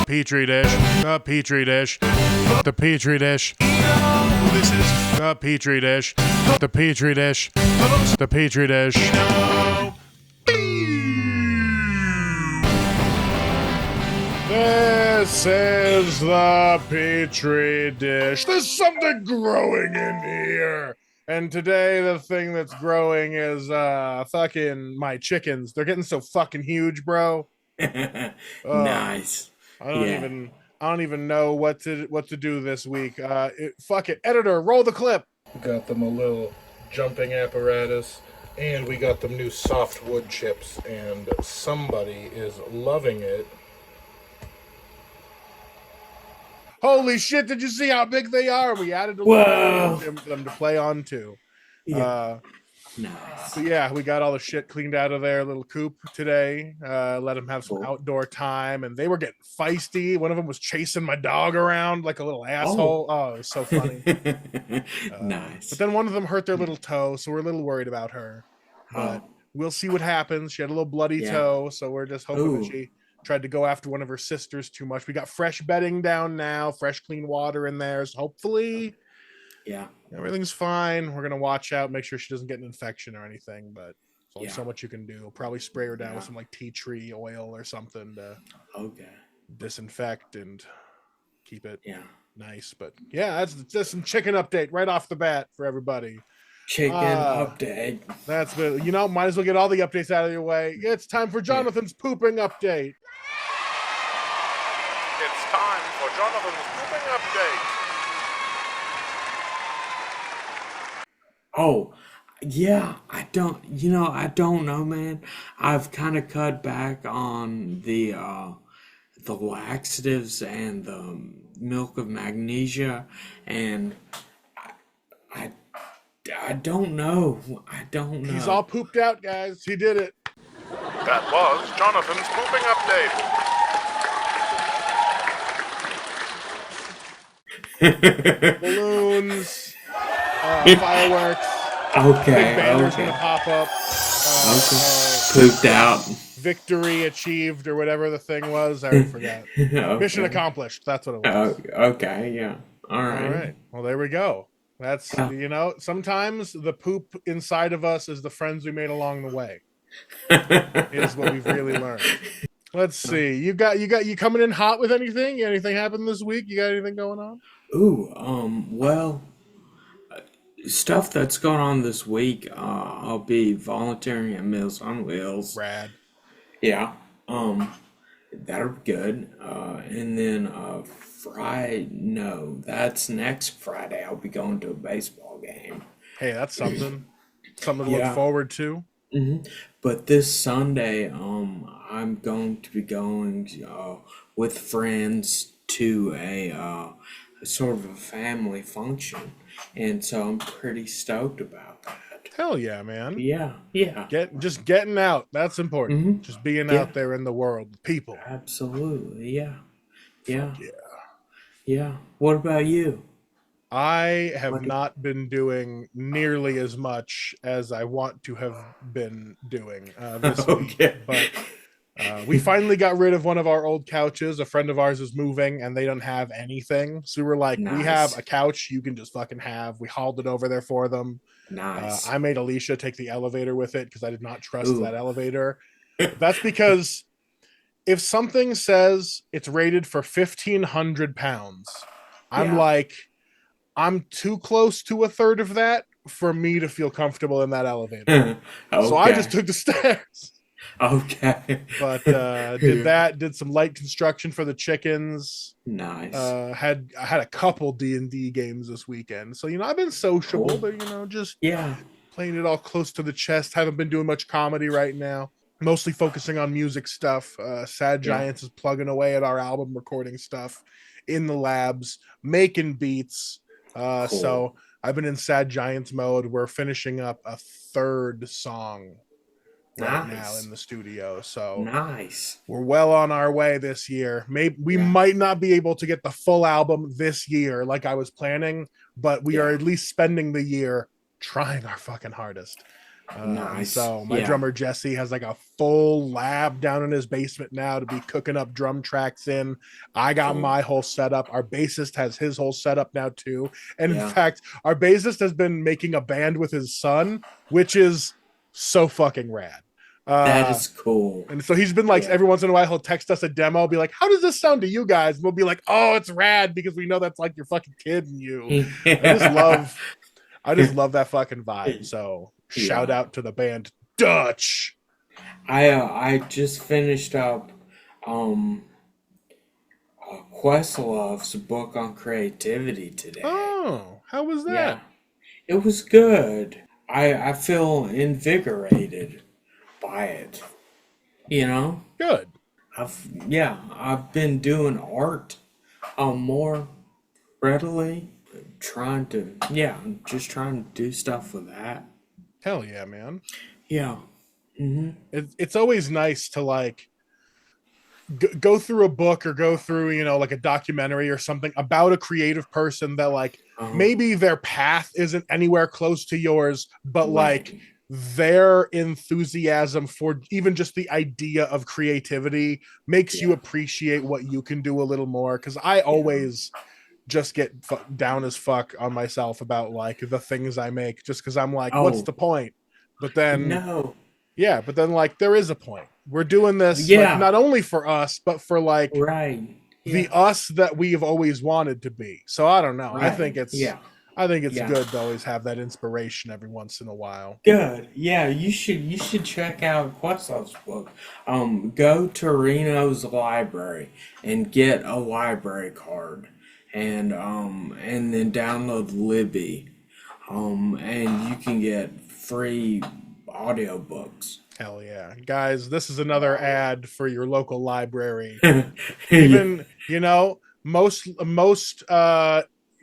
Petri dish, the Petri dish, the Petri dish. This is The Petri dish, the Petri dish, the Petri dish. This is the Petri dish. There's something growing in here. And today the thing that's growing is fucking my chickens. They're getting so fucking huge, bro. Nice. I don't even know what to do this week. Fuck it. Editor, roll the clip. Got them a little jumping apparatus, and we got them new softwood chips, and somebody is loving it. Holy shit, did you see how big they are? We added a little for them to play on too. Yeah. Nice. So yeah, we got all the shit cleaned out of their little coop today. Let them have some outdoor time, and they were getting feisty. One of them was chasing my dog around like a little asshole. Oh, it was so funny. Nice. But then one of them hurt their little toe, so we're a little worried about her. But we'll see what happens. She had a little bloody toe, so we're just hoping that she tried to go after one of her sisters too much. We got fresh bedding down now, fresh clean water in there. So hopefully everything's fine. We're gonna watch out, make sure she doesn't get an infection or anything, but there's only so much you can do. Probably spray her down with some like tea tree oil or something to disinfect and keep it nice. But yeah, that's some chicken update right off the bat for everybody. Chicken update. That's the might as well get all the updates out of your way. It's time for Jonathan's pooping update. It's time for Jonathan's pooping update. Oh, yeah, I don't know, man. I've kind of cut back on the laxatives and the milk of magnesia, and I don't know. He's all pooped out, guys. He did it. That was Jonathan's pooping update. Balloons, fireworks. Okay. Big banner's gonna pop up. Pooped out. Victory achieved, or whatever the thing was. I already forgot. Mission accomplished. That's what it was. Okay. Yeah. All right. Well, there we go. That's sometimes the poop inside of us is the friends we made along the way. Is what we've really learned. Let's see. You coming in hot with anything? Anything happened this week? You got anything going on? Well, stuff that's going on this week. I'll be volunteering at Meals on Wheels. Rad. Yeah. That'll be good. And then that's next Friday. I'll be going to a baseball game. Hey, that's something. Something to look forward to. Mm-hmm. But this Sunday, I'm going to be going with friends to a sort of a family function, and so I'm pretty stoked about that. Hell yeah, man. Yeah. Just getting out. That's important. Mm-hmm. Just being out there in the world. People. Absolutely. Yeah. What about you? I have not been doing nearly as much as I want to have been doing this week. But we finally got rid of one of our old couches. A friend of ours is moving, and they don't have anything. So we were like, We have a couch you can just fucking have. We hauled it over there for them. Nice. I made Alicia take the elevator with it because I did not trust that elevator. That's because if something says it's rated for 1,500 pounds, I'm like, I'm too close to a third of that for me to feel comfortable in that elevator. So I just took the stairs. Okay. But did some light construction for the chickens. Nice. I had a couple D&D games this weekend. So, I've been sociable, but, just playing it all close to the chest. Haven't been doing much comedy right now. Mostly focusing on music stuff. Sad Giants is plugging away at our album recording stuff in the labs, making beats. So I've been in Sad Giants mode. We're finishing up a third song right now in the studio. So we're well on our way this year. Maybe we might not be able to get the full album this year like I was planning, but we are at least spending the year trying our fucking hardest. And Nice. so my Yeah. drummer Jesse has like a full lab down in his basement now to be cooking up drum tracks in. I got Cool. my whole setup. Our bassist has his whole setup now too. And in Yeah. fact, our bassist has been making a band with his son, which is so fucking rad. That Uh, is cool. and so he's been like, Yeah. every once in a while, he'll text us a demo, be like, "How does this sound to you guys?" And we'll be like, "Oh, it's rad," because we know that's like your fucking kid and you. I just Yeah. love I just love that fucking vibe. So shout Yeah. out to the band Dutch. I just finished up um Questlove's book on creativity today. Oh, how was that? Yeah. It was good. I feel invigorated by it. You know? Good. I've been doing art more readily. Just trying to do stuff with that. Hell yeah, man. Yeah. Mm-hmm. It's always nice to like go through a book or go through, like a documentary or something about a creative person that like Uh-huh. maybe their path isn't anywhere close to yours, but like Right. their enthusiasm for even just the idea of creativity makes you Yeah. appreciate what you can do a little more. Cause I Yeah. always just get down as fuck on myself about like the things I make just because I'm like, what's Oh, the point? But then, no. yeah, but then like there is a point. We're doing this like Yeah. not only for us, but for like Right. the Yeah. us that we've always wanted to be. So I don't know. Right. Yeah. I think it's Yeah. good to always have that inspiration every once in a while. Good. Yeah, you should check out Questlove's book. Go to Reno's library and get a library card, and then download Libby, and you can get free audiobooks. Hell yeah. Guys, this is another ad for your local library. Yeah. Even, most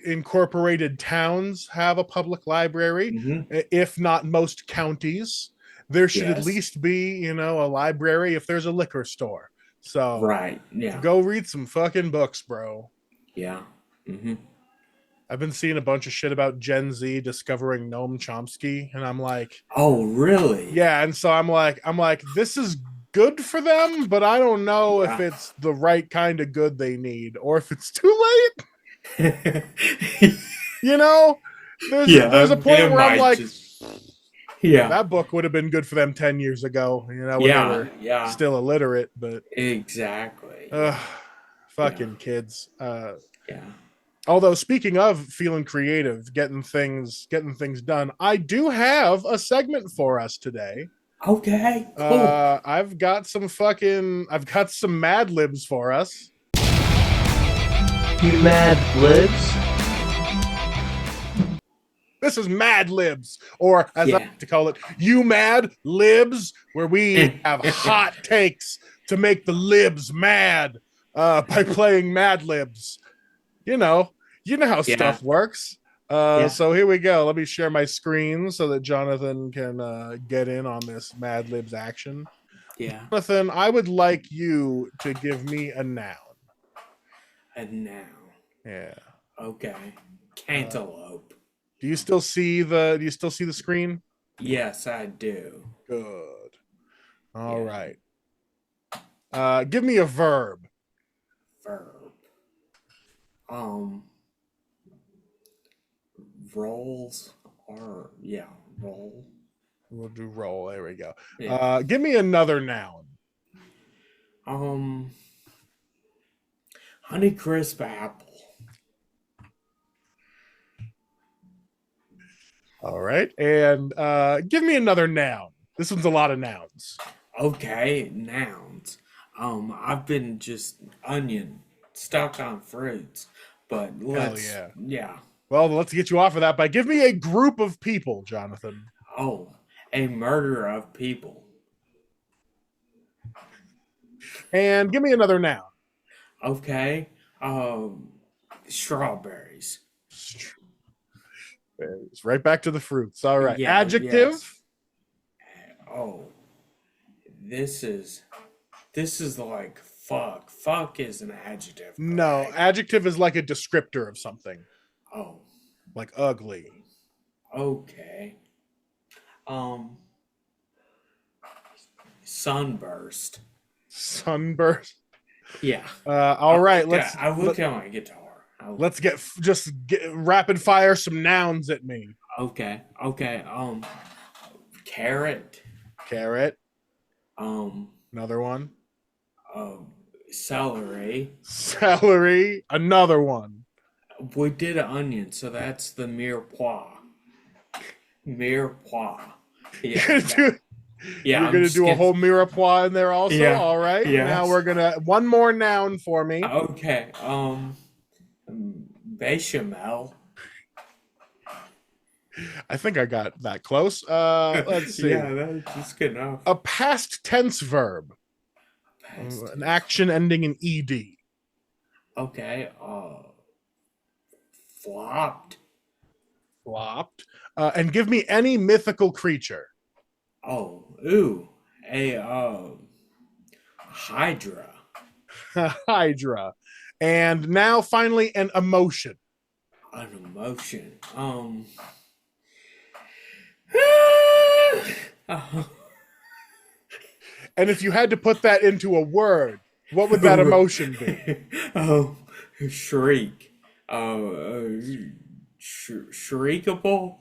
incorporated towns have a public library, Hmm. if not most counties. There should at Yes. least be, a library if there's a liquor store. So Right. Yeah. go read some fucking books, bro. Yeah. Hmm. I've been seeing a bunch of shit about Gen Z discovering Noam Chomsky, and I'm like, Oh, really? yeah, and so I'm like, this is good for them, but I don't know if Yeah. it's the right kind of good they need, or if it's too late. You know, there's a point it where I'm might like, just. Yeah. that book would have been good for them 10 years ago, when they Yeah. were Yeah. still illiterate. But Exactly. uh, Yeah. Yeah. fucking kids. Yeah. Although speaking of feeling creative, getting things done, I do have a segment for us today. Okay. Cool. I've got some Mad Libs for us. You Mad Libs? This is Mad Libs, or as I Yeah. like to call it, You Mad Libs, where we have hot takes to make the libs mad by playing Mad Libs. You know, how Yeah. stuff works. Yeah. So here we go. Let me share my screen so that Jonathan can get in on this Mad Libs action. Yeah. Jonathan, I would like you to give me a noun. And now. Yeah. Okay. Cantaloupe. Do you still see the screen? Yes, I do. Good. All Yeah. right. Give me a verb. Verb. Um. Rolls are roll. We'll do roll. There we go. Yeah. Give me another noun. Um. Honeycrisp apple. All right. And give me another noun. This one's a lot of nouns. Okay, nouns. I've been just onion stuck on fruits, but Hell let's yeah. yeah. Well, let's get you off of that by give me a group of people, Jonathan. Oh, a murder of people. And give me another noun. Okay. Strawberries. It's right back to the fruits. All right. Yeah, Adjective. yes. Oh, this is like fuck. Fuck is an adjective. No, correct? adjective is like a descriptor of something. Oh, Like ugly. okay. Um, Sunburst. Sunburst. Yeah. All right, let's I look at my guitar. get rapid fire some nouns at me. Okay. Carrot. Carrot. Um. Another one. Celery. Celery. Another one. We did an onion, so that's the mirepoix. Mirepoix. Yeah. You're gonna do a whole mirepoix in there also. Yeah. All right. Yes. Now we're gonna one more noun for me. Okay. Bechamel. I think I got that close. Let's see. Yeah, that's good enough. A past tense verb. An action ending in ed. Okay. Flopped. Flopped. And give me any mythical creature. A hydra. Hydra. And now finally an emotion. An emotion. And if you had to put that into a word, what would that emotion be? Shriek. Shriekable.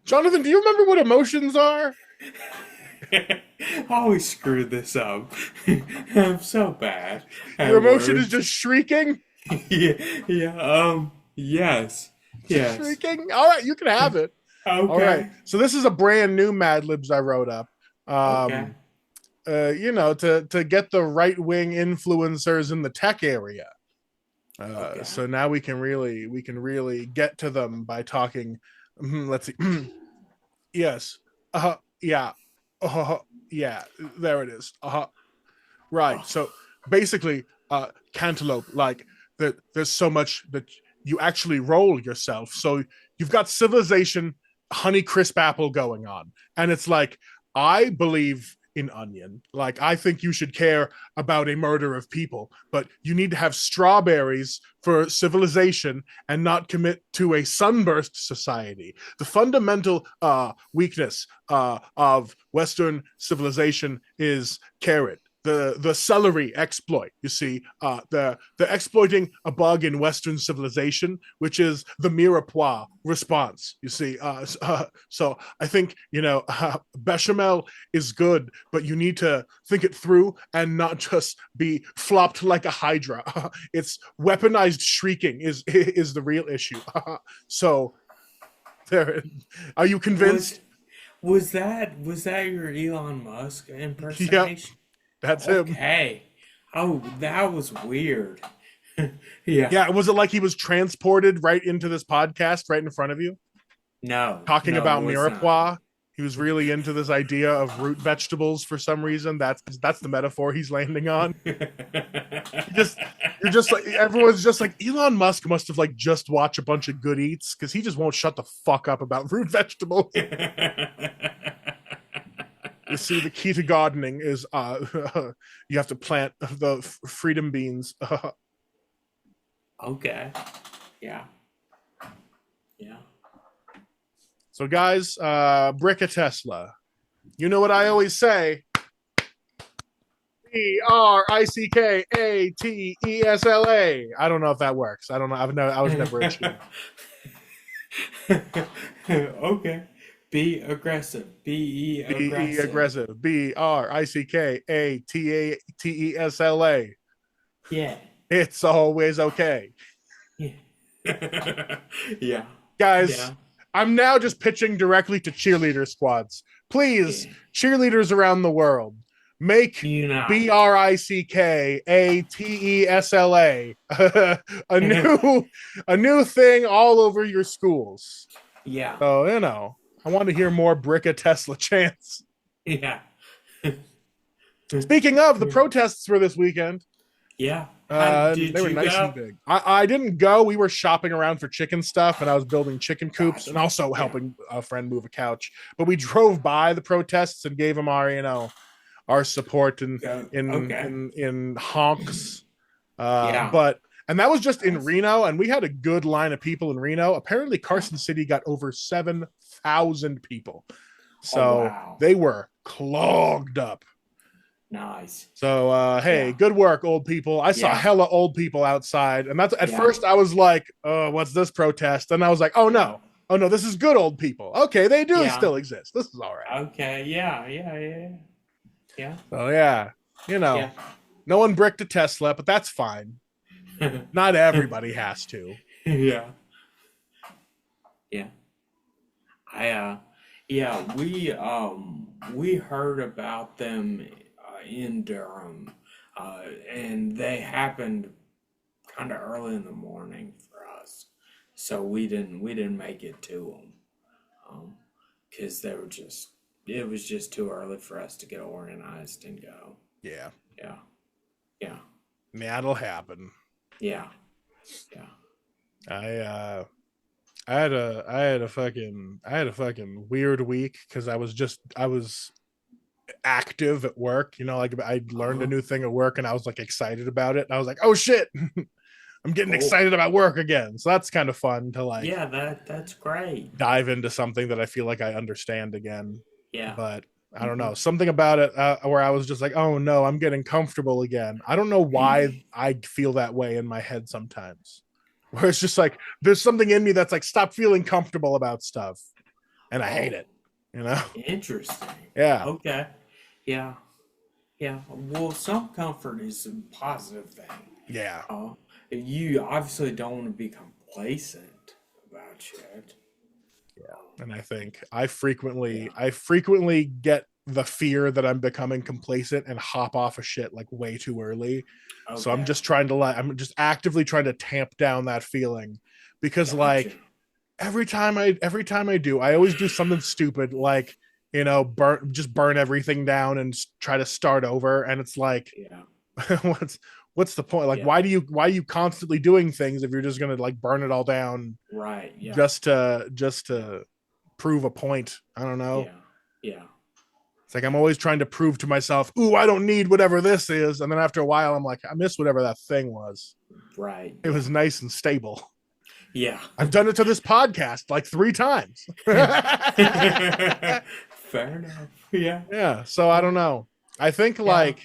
Jonathan, do you remember what emotions are? I always screw this up. I'm so bad. Your emotion is just shrieking? Yes. Shrieking? All right, you can have it. Okay. All right. So this is a brand new Mad Libs I wrote up. Okay. To get the right-wing influencers in the tech area. So now we can really get to them by talking. Let's see. Yes. Yeah. Yeah. There it is. Right. So basically, cantaloupe, like there's so much that you actually roll yourself. So you've got civilization, honey crisp apple going on, and it's like I believe in onion. Like I think you should care about a murder of people, but you need to have strawberries for civilization and not commit to a sunburst society. The fundamental weakness of Western civilization is carrot. The celery exploit, you see, they're exploiting a bug in Western civilization, which is the mirepoix response, you see. So I think, bechamel is good, but you need to think it through and not just be flopped like a hydra. It's weaponized shrieking is the real issue. So there, are you convinced? Was that your Elon Musk impersonation? Yep. That's him. Okay. Oh, that was weird. Yeah. Was it like he was transported right into this podcast right in front of you? No. Talking about mirepoix. Not. He was really into this idea of root vegetables for some reason. That's the metaphor he's landing on. You're just like, everyone's just like, Elon Musk must have like just watched a bunch of Good Eats because he just won't shut the fuck up about root vegetables. You see, the key to gardening is you have to plant the freedom beans. Okay. Yeah. So, guys, brick a Tesla. You know what I always say? BRICKATESLA. I don't know if that works. I don't know. I was never a cheater. Okay. Be aggressive. Be aggressive. BRICKATESLA. Yeah. It's always okay. Yeah. Yeah. Guys, Yeah. I'm now just pitching directly to cheerleader squads. Please, cheerleaders around the world, make BRICKATESLA a new thing all over your schools. Yeah. So, I want to hear more brick a Tesla chants. Yeah. Speaking of, the protests for this weekend. Yeah. They were nice and big. I didn't go. We were shopping around for chicken stuff, and I was building chicken coops and also helping a friend move a couch. But we drove by the protests and gave them our support in honks. And that was just in Reno, and we had a good line of people in Reno. Apparently, Carson City got over 7,000 people. Oh So wow. they were clogged up. Nice. So hey, Yeah. good work, old people. I saw Yeah. hella old people outside, and that's at Yeah. first I was like, "Oh, what's this protest?" And I was like, Yeah. oh no, this is good old people. Okay, they do Yeah. still exist. This is all right." Okay. Yeah. Yeah. Yeah. Yeah. So yeah, you know, Yeah. no one bricked a Tesla, but that's fine. Not everybody has to. Yeah. Yeah. I yeah, we heard about them in Durham, and they happened kind of early in the morning for us, so we didn't make it to them, because they were just it was just too early for us to get organized and go. Yeah, Yeah, yeah, that'll happen. yeah, yeah. I I had a fucking weird week because I was active at work. You know, like I learned a Uh-huh. new thing at work and I was like excited about it. And I was like, oh shit, I'm getting Cool. excited about work again. So that's kind of fun to like Yeah, that's great. dive into something that I feel like I understand again. Yeah. But I don't Hmm. know, something about it where I was just like, oh no, I'm getting comfortable again. I don't know why I feel that way in my head sometimes. Where it's just like there's something in me that's like, stop feeling comfortable about stuff. And I hate Oh, it, you know? interesting. Yeah. Okay. Yeah. Yeah. Well, some comfort is a positive thing. Yeah. Uh, you obviously don't want to be complacent about shit. And I think Yeah. I frequently get the fear that I'm becoming complacent and hop off of shit like way too early. So Okay. I'm just actively trying to tamp down that feeling because Gotcha. like every time I do, I always do something stupid like, you know, burn everything down and try to start over, and it's like Yeah. what's what's the point? Like Yeah. why are you constantly doing things if you're just going to like burn it all down Right. Yeah. just to prove a point? I don't know. Yeah. Yeah. It's like I'm always trying to prove to myself, "Ooh, I don't need whatever this is," and then after a while, I'm like, I miss whatever that thing was. Right. It was Yeah. nice and stable. Yeah. I've done it to this podcast like 3 times. Fair enough. Yeah. Yeah, so I Yeah. don't know. I think Yeah. like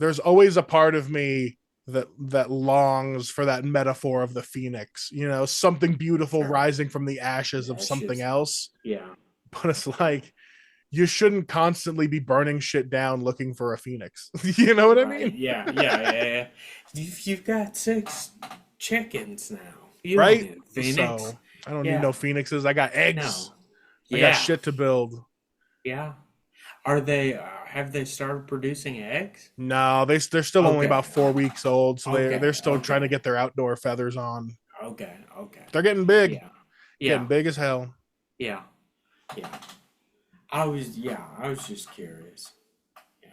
there's always a part of me that longs for that metaphor of the phoenix, you know, something beautiful Sure. rising from the ashes Yeah. of It's something just. else. Yeah. But it's like you shouldn't constantly be burning shit down looking for a phoenix. You know what I Right. mean? Yeah. Yeah. Yeah. Yeah. You've got 6 chickens now. You don't Right? need a phoenix. So I don't need Yeah. no phoenixes. I got eggs. No. I got Yeah. shit to build. Yeah. Are they? Have they started producing eggs? No, they're still only Okay. about 4 weeks old, so they're Okay. still trying to Okay. get their outdoor feathers on. Okay. Okay. They're getting big, Yeah. getting Yeah. big as hell. Yeah. Yeah. I was just curious. Yeah.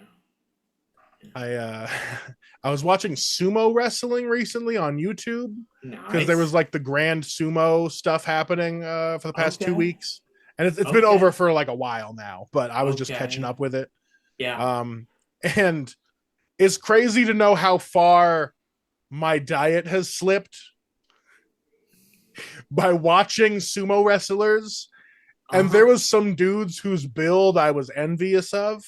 I I was watching sumo wrestling recently on YouTube because there was Nice. like the grand sumo stuff happening for the past two Okay. weeks, and it's been over Okay. for like a while now. But I was just catching Okay. up with it. Yeah. Um, and it's crazy to know how far my diet has slipped by watching sumo wrestlers. And Uh-huh. there was some dudes whose build I was envious of.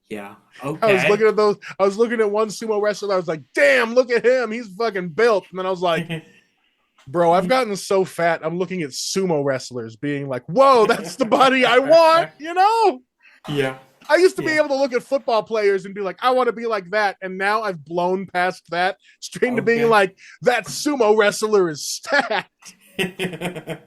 Yeah. I was looking Okay. at those. I was looking at one sumo wrestler. I was like, "Damn, look at him! He's fucking built." And then I was like, "Bro, I've gotten so fat. I'm looking at sumo wrestlers, being like, whoa, that's the body I want." You know, Yeah. I used to be Yeah. able to look at football players and be like, "I want to be like that," and now I've blown past that, straight into being Okay. like, "That sumo wrestler is stacked." Yeah.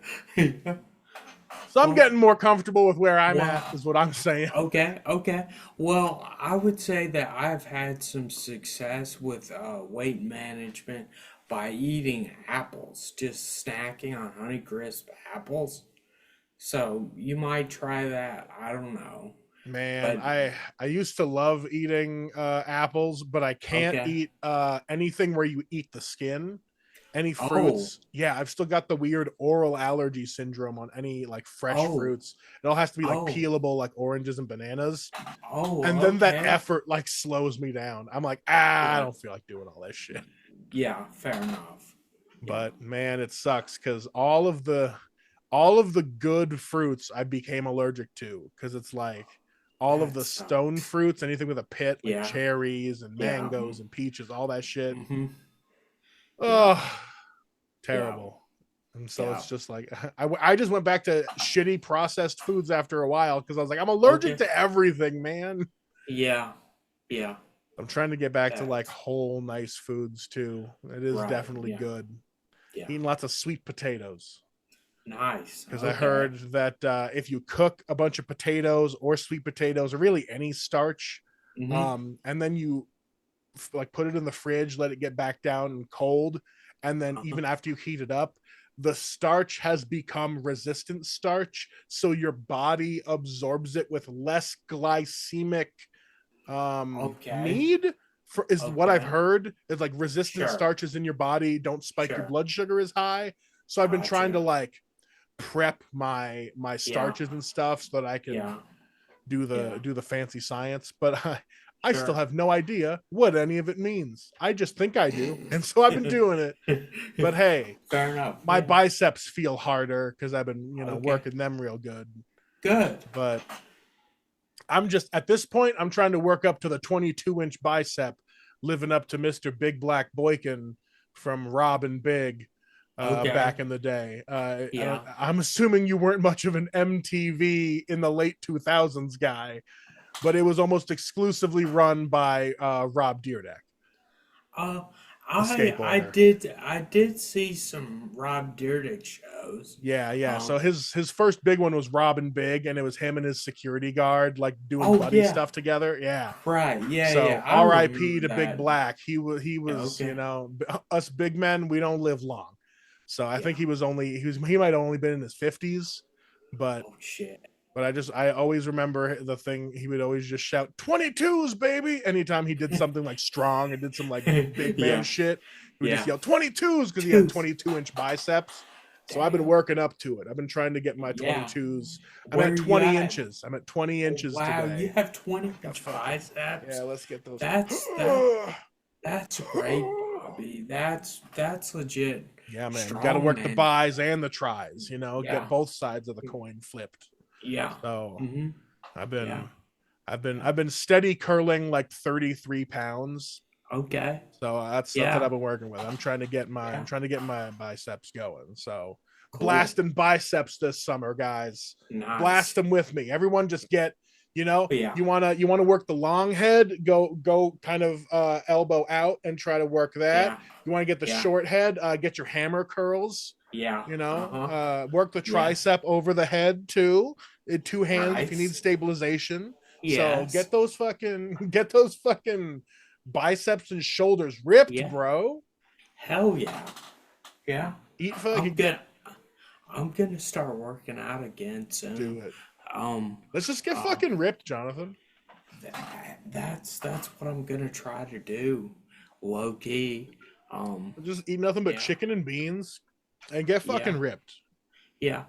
So I'm Well, getting more comfortable with where I'm well, at, is what I'm saying. okay, okay. Well, I would say that I've had some success with weight management by eating apples, just snacking on Honeycrisp apples. So you might try that. I don't know, Man, but I used to love eating apples, but I can't okay. eat anything where you eat the skin. Any Oh, fruits? Yeah, I've still got the weird oral allergy syndrome on any like fresh oh, fruits. It all has to be like oh, peelable, like oranges and bananas. oh. And then that Okay. effort like slows me down. I'm like, I Yeah, don't feel like doing all this shit. yeah. Fair enough. Yeah. But man, it sucks because all of the good fruits I became allergic to, because it's like all of That the stone sucks. fruits, anything with a pit, like Yeah. cherries and Yeah. mangoes and peaches, all that shit. Mm-hmm. Yeah. Oh, Yeah. terrible. And so Yeah. it's just like I just went back to shitty processed foods after a while because I was like, I'm allergic Okay. to everything, man. Yeah. Yeah. I'm trying to get back to like That's whole nice foods too. It is right. definitely Yeah. good. Yeah. Eating lots of sweet potatoes. Nice. Because I Okay. heard that if you cook a bunch of potatoes or sweet potatoes or really any starch, Mm-hmm. and then you like put it in the fridge, let it get back down cold, and then Uh-huh. even after you heat it up, the starch has become resistant starch, so your body absorbs it with less glycemic Okay. need. For is what I've Okay. heard is like resistant Sure. starches in your body don't spike your Sure. blood sugar as high. So I've been trying to Gotcha. like prep my Yeah. starches and stuff so that I can Yeah. Yeah. do the fancy science, but I still Sure. have no idea what any of it means. I just think I do, and so I've been doing it. But hey, Fair enough. my Yeah. biceps feel harder because I've been Okay. working them real good. Good. But I'm just at this point I'm trying to work up to the 22-inch bicep, living up to Mr. Big Black Boykin from Rob and Big Okay. back in the day. Yeah. I'm assuming you weren't much of an MTV in the late 2000s guy, but it was almost exclusively run by Rob Deerdeck, Uh, the I skateboarder. did see some Rob Dyrdek shows. Yeah. So Um. his first big one was Rob and Big, and it was him and his security guard like doing Oh buddy yeah. stuff together. Yeah. Right. Yeah. So Yeah. I R.I.P. remember to Big that. Black. He Yeah, was okay. us big men, we don't live long. So I think Yeah. he might have only been in his 50s, but Oh shit. I always remember the thing he would always just shout 22s baby anytime he did something like strong and did some like big man Yeah. shit. He would just Yeah. yell 22s because he had Tooth. 22-inch biceps. So I've been Damn. working up to it. I've been trying to get my Yeah. 22s. I'm Where at you 20 at? inches. I'm at 20 Oh, inches wow, you today. have 20 Let's inch fucking biceps. let's get those. That's great, Bobby. That's legit. Yeah, man. You got to Strong work the man. buys and the tries. Get Yeah. both sides of the coin flipped. Yeah. So Mm-hmm. I've Yeah. been steady curling like 33 pounds. Okay. So that's what Yeah. I've been working with. I'm trying to get Yeah. my biceps going. So Cool. blasting biceps this summer, guys. Nice. Blast them with me. Everyone just get, Yeah. you wanna work the long head, go kind of elbow out and try to work that. Yeah. You want to get the Yeah. short head, get your hammer curls. Yeah. Uh-huh. Work the Yeah. tricep over the head too. In two hands if you need Nice. stabilization. So Yes. get those fucking biceps and shoulders ripped, Yeah. bro. Hell yeah. Yeah. Eat I'm fucking gonna start working out again soon. do it. Um Let's just get fucking ripped, Jonathan. that's what I'm gonna try to do. Low key. Just eat nothing but Yeah. chicken and beans and get fucking Yeah. ripped. Yeah.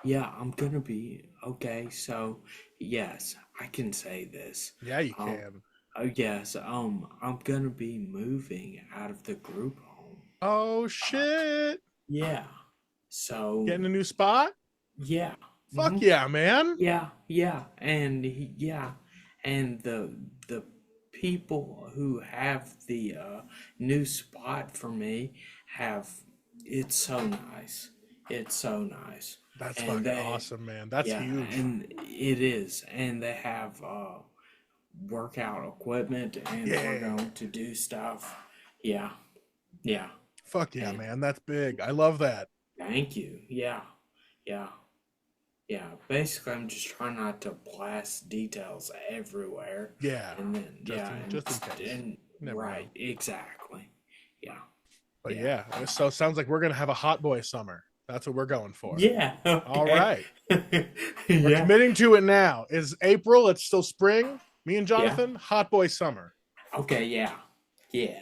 Yeah, I'm gonna be okay, so yes, I can say this. Yeah, you Um can. yes, I'm gonna be moving out of the group home. Oh shit. Yeah. So Getting a new spot? yeah. Fuck Mhm. yeah, man. Yeah, and and the people who have the new spot for me have it's so nice. It's so nice. That's And fucking they awesome, man. That's yeah, huge. and it is, and they have workout equipment, and we're Yeah. going to do stuff. Yeah, yeah. Fuck yeah, And man. That's big. I love that. thank you. Yeah, yeah. Yeah, basically, I'm just trying not to blast details everywhere, Yeah. and then Just in case. and Never right, know. exactly, yeah, But yeah, yeah, so it sounds like we're gonna have a hot boy summer. That's what we're going for. yeah. All Okay. right. We're Yeah, committing to it now. Is April, it's still spring. Me and yeah. Jonathan, hot boy summer. Okay, yeah, yeah.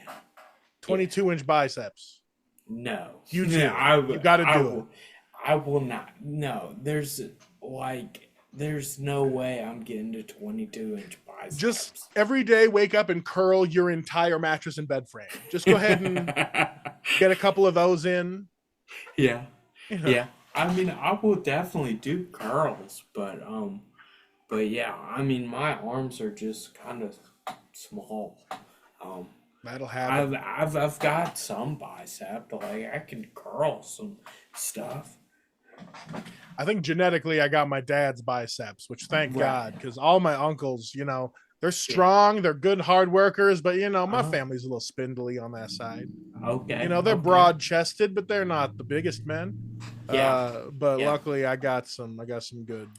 22-inch biceps. No, You no, do. You gotta I do will, I will not. No, there's no way I'm getting to 22-inch biceps. Just every day wake up and curl your entire mattress and bed frame. Just go ahead and get a couple of those in. Yeah. You know. Yeah. I mean, I will definitely do curls, but yeah, I mean, my arms are just kind of small. Um, That'll happen. I've got some bicep, but like I can curl some stuff. I think genetically I got my dad's biceps, which thank Right. God, because all my uncles, they're Yeah. strong, they're good hard workers, but my Uh-huh. family's a little spindly on that side. Okay. They're Okay. broad chested, but they're not the biggest men. Yeah. But Yeah. luckily I got some good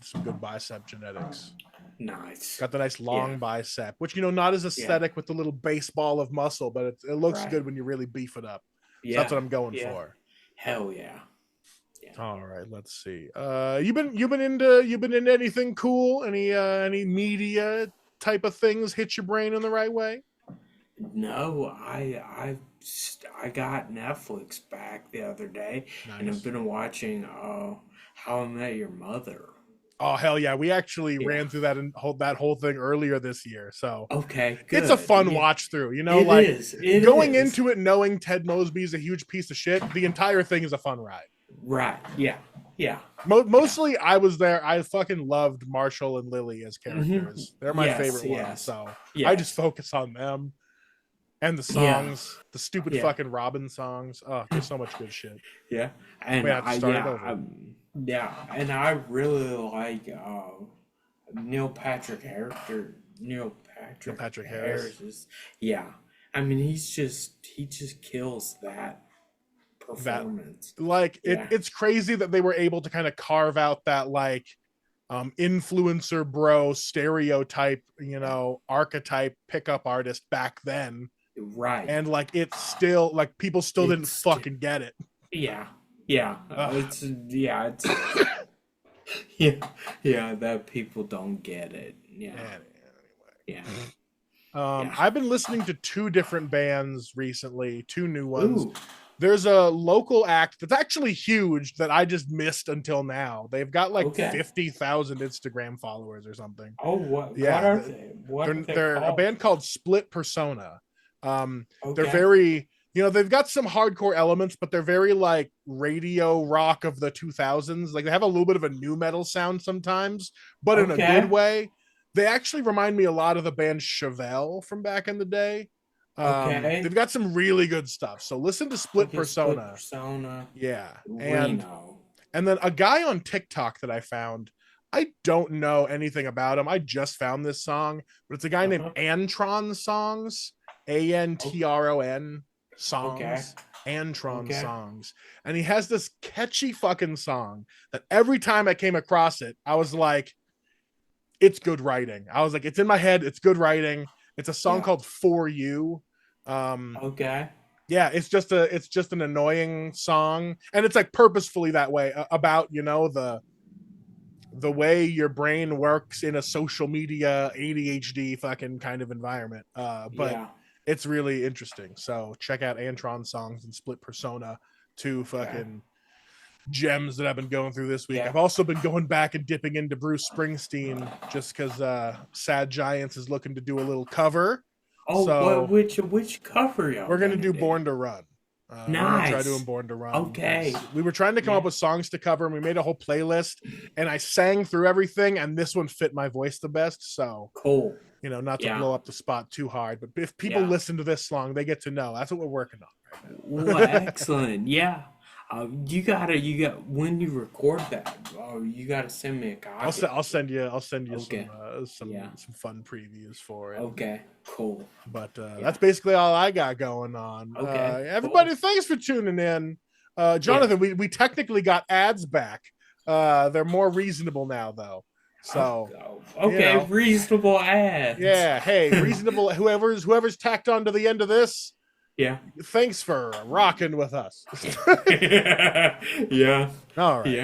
bicep genetics. Nice. Got the nice Yeah. long bicep, which not as Yeah. aesthetic with the little baseball of muscle, but it looks Right. good when you really beef it up. So that's Yeah. what I'm going Yeah. for. Hell yeah. Yeah. All right, let's see. You've been into anything cool? Any media type of things hit your brain in the right way? No, I got Netflix back the other day, and I've Nice. been watching How I Met Your Mother. Oh hell yeah, we actually Yeah. ran through that whole thing earlier this year, so Okay, it's a good. fun Yeah, watch through. it Like is. It going is. into it knowing Ted Mosby is a huge piece of shit. The entire thing is a fun ride. Right. Yeah. Yeah. Yeah. Mostly, I was there. I fucking loved Marshall and Lily as Hmm. characters. They're my Yes. favorite ones, Yes. so I just Yes. focus on them. And the Yeah. songs, the stupid Yeah. fucking Robin songs. Oh, there's so much good shit. Yeah. And We have to start it over. yeah, and I really like Neil Patrick Harris. Neil Neil Patrick Patrick Harris. Yeah. I mean, he just kills that That performance. like Yeah. it's crazy that they were able to kind of carve out that like influencer bro stereotype, archetype pickup artist back then. Right. And like it's still like people still didn't It's fucking get it. Yeah. Yeah. Ugh. It's yeah. Yeah, that people don't get it. Yeah. Yeah. Yeah. I've been listening to two different bands recently, two new ones. Ooh. There's a local act that's actually huge that I just missed until now. They've got like Okay. 50,000 Instagram followers or something. Oh, what Yeah, are they? What are they They're a called? band called Split Persona. They're Okay. very, they've got some hardcore elements, but they're very like radio rock of the 2000s. Like they have a little bit of a new metal sound sometimes, but in a Okay. good way. They actually remind me a lot of the band Chevelle from back in the day. Okay. They've got some really good stuff. So listen to Split Okay, Persona. Split Persona. Yeah. Reno. And then a guy on TikTok that I found, I don't know anything about him. I just found this song, but it's a guy named Antron Songs, Antron Songs, Okay. Antron Okay. Songs. And he has this catchy fucking song that every time I came across it, I was like, it's good writing. I was like, it's in my head. It's good writing. It's a song Yeah. called For You. Okay. Yeah, it's just an annoying song, and it's like purposefully that way about the way your brain works in a social media ADHD fucking kind of environment. But Yeah. it's really interesting. So check out Antron Songs and Split Persona, two fucking gems that I've been going through this week. Yeah. I've also been going back and dipping into Bruce Springsteen just because Sad Giants is looking to do a little cover. Oh, So which cover y'all? we're gonna do Born to Run. We're gonna try Nice. doing Born to Run. Okay. We were trying to come up with songs to cover, and we made a whole playlist. And I sang through everything, and this one fit my voice the best. So Cool. not to Yeah. blow up the spot too hard, but if people Yeah. listen to this song, they get to know. That's what we're working on right now. Well, excellent. Yeah. You got when you record that. Oh, you gotta send me a copy. I'll send you Okay. some fun previews for it. Okay. Cool. But that's basically all I got going on. Okay, Everybody, thanks for tuning in. Jonathan, we technically got ads back. They're more reasonable now, though. So okay, reasonable ads. yeah, hey, reasonable. Whoever's tacked on to the end of this. Yeah. Thanks for rocking with us. Yeah. All right. Yeah.